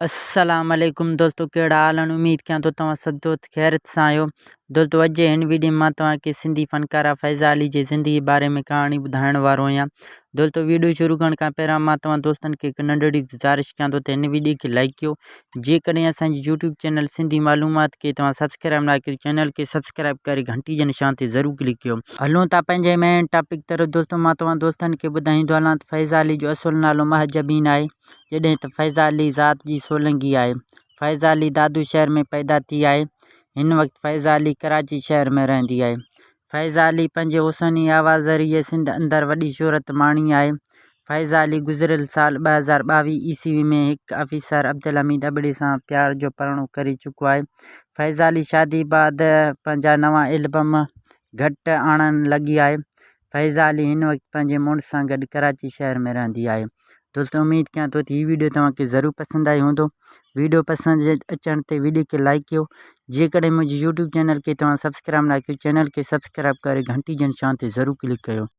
अस्सलाम वालेकुम दोस्तों, कहिड़ा हाल आहिनि। उम्मीद कयां थो तव्हां सभु दोस्त ख़ैरियत सां आहियो। दोस्तों, अॼु जे हिन वीडियो मां तव्हांखे सिंधी फ़नकारा फ़ैज़ा अली जी ज़िंदगी बारे में कहाणी ॿुधाइण वारो आहियां। दोस्तों, वीडियो शुरू करण खां पहिरियां मां तव्हां दोस्तनि खे हिकु नंढड़ी गुज़ारिश कयां थो त हिन वीडियो खे लाइक कयो। जेकॾहिं असांजी यूट्यूब चैनल सिंधी मालूमात खे तव्हां सब्सक्राइब न कयो, चैनल खे सब्सक्राइब करे घंटी जे निशान ते ज़रूरु क्लिक कयो। हलूं था पंहिंजे मेन टॉपिक तरफ़। दोस्तों, मां तव्हां दोस्तनि खे ॿुधाईंदो हलां त फ़ैज़ा अली जो असुलु नालो महजबीन आहे, जॾहिं त फ़ैज़ा अली ज़ात जी सोलंगी आहे। फ़ैज़ा अली दादू शहर में पैदा थी आहे। हिन वक़्तु फ़ैज़ा अली कराची शहर में रहंदी आहे। फ़ैज़ा अली पंहिंजे हुसनी आवाज़ ज़रिए सिंध अंदरि वॾी शोहरत माणी आहे। फ़ैज़ा अली गुज़िरियल साल 2022 ईस्वी में हिकु ऑफिसर अब्दुल हमीद अबड़ी सां प्यार जो परिणो करे चुको आहे। फ़ैज़ा अली शादी बाद पंहिंजा नवां एल्बम घटि आणणु लॻी आहे। फ़ैज़ा अली हिन वक़्तु पंहिंजे मुड़ुस सां गॾु कराची शहर में रहंदी आहे। दोस्तों, उम्मीद कयां थो त हीअ वीडियो तव्हांखे ज़रूरु पसंदि आई हूंदो। वीडियो पसंदि अचण ते वीडियो खे लाइक कयो। जेकॾहिं मुंहिंजे यूट्यूब चैनल खे तव्हां सब्सक्राइब न कयो, चैनल खे सब्सक्राइब करे घंटी जे निशान ते ज़रूरु क्लिक कयो।